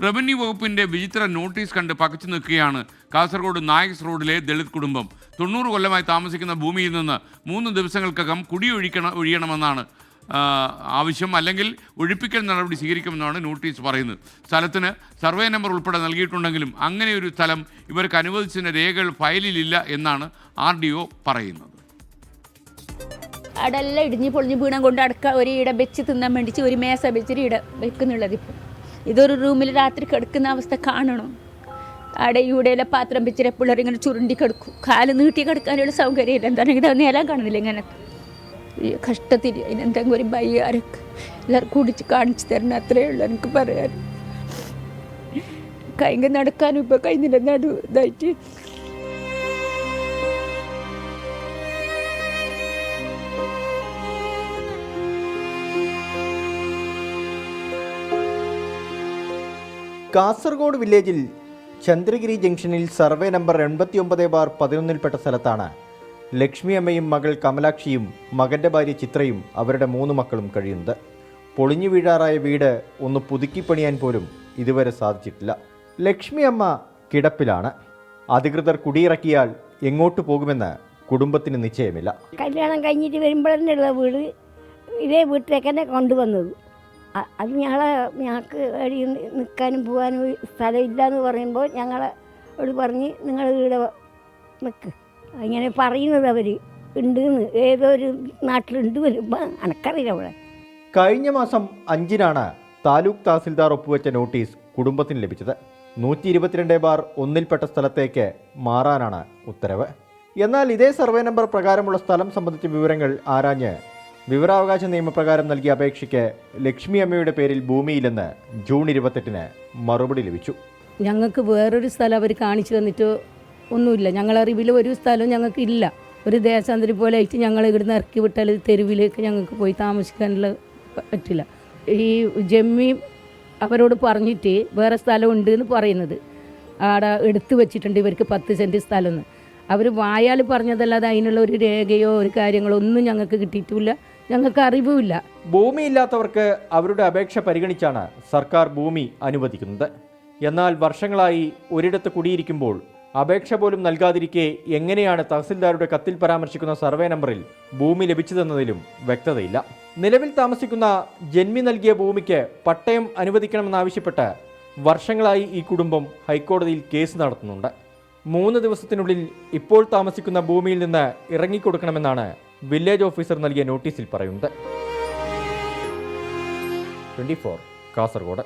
Revenue വകുപ്പിന്റെ വിചിത്ര notice കണ്ട് പകച്ചു നിൽക്കുകയാണ് കാസർഗോഡ് നായക്സ് റോഡിലെ ദളിത് കുടുംബം. 90 കൊല്ലമായി താമസിക്കുന്ന ഭൂമിയിൽ നിന്ന് 3 ദിവസങ്ങൾക്കകം ഒഴിയണമെന്നാണ് ആവശ്യം, അല്ലെങ്കിൽ ഒഴിപ്പിക്കൽ നടപടി സ്വീകരിക്കുമെന്നാണ് നോട്ടീസ് പറയുന്നത്. സ്ഥലത്തിന് സർവേ നമ്പർ ഉൾപ്പെടെ നൽകിയിട്ടുണ്ടെങ്കിലും അങ്ങനെ ഒരു സ്ഥലം ഇവർക്ക് അനുവദിച്ചതിൻ്റെ രേഖകൾ ഫയലിലില്ല എന്നാണ് RDO പറയുന്നത്. അടെല്ലാം ഇടിഞ്ഞ് പൊളിഞ്ഞ് വീണം കൊണ്ട് ഒരു ഇട വെച്ച് തിന്നാൻ വേണ്ടിച്ച് ഒരു മേശ വെച്ചിട്ട് ഇട വെക്കുന്നുള്ളത്. ഇപ്പം ഇതൊരു റൂമിൽ രാത്രി കിടക്കുന്ന അവസ്ഥ കാണണം. അവിടെ ഇവിടെയെല്ലാം പാത്രം വെച്ചിട്ട് പിള്ളേർ ഇങ്ങനെ ചുരുണ്ടി കിടക്കും. കാല് നീട്ടി കിടക്കാനുള്ള സൗകര്യമില്ല. എന്താണെങ്കിൽ നേരം കാണുന്നില്ല. ഇങ്ങനെ കഷ്ടത്തിൽ അതിനെന്തെങ്കിലും ഒരു ബയ്യാരൊക്കെ എല്ലാവരും കുടിച്ച് കാണിച്ചു തരണം. അത്രയേ ഉള്ളൂ എനിക്ക് പറയാൻ. കൈങ്ങ നടക്കാനും ഇപ്പം കഴിഞ്ഞില്ല, നടു ഇതായിട്ട്. കാസർഗോഡ് വില്ലേജിൽ ചന്ദ്രഗിരി ജംഗ്ഷനിൽ സർവേ നമ്പർ 89/11 സ്ഥലത്താണ് ലക്ഷ്മി അമ്മയും മകൾ കമലാക്ഷിയും മകൻ്റെ ഭാര്യ ചിത്രയും അവരുടെ 3 മക്കളും കഴിയുന്നത്. പൊളിഞ്ഞു വീഴാറായ വീട് ഒന്ന് പുതുക്കിപ്പണിയാൻ പോലും ഇതുവരെ സാധിച്ചിട്ടില്ല. ലക്ഷ്മി അമ്മ കിടപ്പിലാണ്. അധികൃതർ കുടിയിറക്കിയാൽ എങ്ങോട്ട് പോകുമെന്ന് കുടുംബത്തിന് നിശ്ചയമില്ല. കല്യാണം കഴിഞ്ഞിട്ട് വരുമ്പോഴെന്നുള്ള വീട് ഇതേ വീട്ടിലേക്ക് തന്നെ കൊണ്ടുവന്നത്. അത് ഞങ്ങൾക്ക് വഴി നിൽക്കാനും പോകാനും സ്ഥലമില്ല എന്ന് പറയുമ്പോൾ ഞങ്ങളോട് പറഞ്ഞ് നിങ്ങൾ ഇവിടെ നിൽക്ക് അങ്ങനെ പറയുന്നത്. അവർ ഉണ്ടെന്ന് ഏതോ ഒരു നാട്ടിലുണ്ട് വരുമ്പോൾ എനക്കറിയില്ല. അവിടെ കഴിഞ്ഞ മാസം 5-നാണ് താലൂക്ക് തഹസിൽദാർ ഒപ്പുവെച്ച നോട്ടീസ് കുടുംബത്തിന് ലഭിച്ചത്. 122/1 സ്ഥലത്തേക്ക് മാറാനാണ് ഉത്തരവ്. എന്നാൽ ഇതേ സർവേ നമ്പർ പ്രകാരമുള്ള സ്ഥലം സംബന്ധിച്ച വിവരങ്ങൾ ആരാഞ്ഞ് വിവരാവകാശ നിയമപ്രകാരം നൽകിയ അപേക്ഷയ്ക്ക് ലക്ഷ്മി അമ്മയുടെ പേരിൽ ഭൂമിയില്ലെന്ന് ജൂൺ 28-ന് മറുപടി ലഭിച്ചു. ഞങ്ങൾക്ക് വേറൊരു സ്ഥലം അവർ കാണിച്ചു തന്നിട്ടോ ഒന്നുമില്ല. ഞങ്ങളറിവിൽ ഒരു സ്ഥലവും ഞങ്ങൾക്ക് ഇല്ല. ഒരു ദേശാന്തരി പോലെ ആയിട്ട് ഞങ്ങൾ ഇവിടുന്ന് ഇറക്കി വിട്ടാൽ തെരുവിലേക്ക് ഞങ്ങൾക്ക് പോയി താമസിക്കാനുള്ള പറ്റില്ല. ഈ ജമ്മി അവരോട് പറഞ്ഞിട്ട് വേറെ സ്ഥലം ഉണ്ട് എന്ന് പറയുന്നത് അവിടെ എടുത്തു വെച്ചിട്ടുണ്ട് ഇവർക്ക് 10 സെൻറ്റ് സ്ഥലമെന്ന്. അവർ വായാൽ പറഞ്ഞതല്ലാതെ അതിനുള്ള ഒരു രേഖയോ ഒരു കാര്യങ്ങളോ ഒന്നും ഞങ്ങൾക്ക് കിട്ടിയിട്ടുമില്ല. ഞങ്ങൾക്ക് അറിവുമില്ല. ഭൂമിയില്ലാത്തവർക്ക് അവരുടെ അപേക്ഷ പരിഗണിച്ചാണ് സർക്കാർ ഭൂമി അനുവദിക്കുന്നത്. എന്നാൽ വർഷങ്ങളായി ഒരിടത്ത് കുടിയിരിക്കുമ്പോൾ അപേക്ഷ പോലും നൽകാതിരിക്കെ എങ്ങനെയാണ് തഹസിൽദാരുടെ കത്തിൽ പരാമർശിക്കുന്ന സർവേ നമ്പറിൽ ഭൂമി ലഭിച്ചതെന്നതിലും വ്യക്തതയില്ല. നിലവിൽ താമസിക്കുന്ന ജന്മി നൽകിയ ഭൂമിക്ക് പട്ടയം അനുവദിക്കണമെന്നാവശ്യപ്പെട്ട് വർഷങ്ങളായി ഈ കുടുംബം ഹൈക്കോടതിയിൽ കേസ് നടത്തുന്നുണ്ട്. 3 ദിവസത്തിനുള്ളിൽ ഇപ്പോൾ താമസിക്കുന്ന ഭൂമിയിൽ നിന്ന് ഇറങ്ങിക്കൊടുക്കണമെന്നാണ് വില്ലേജ് ഓഫീസർ നൽകിയ നോട്ടീസിൽ പറയുന്നത്. 24 കാസർഗോഡ്.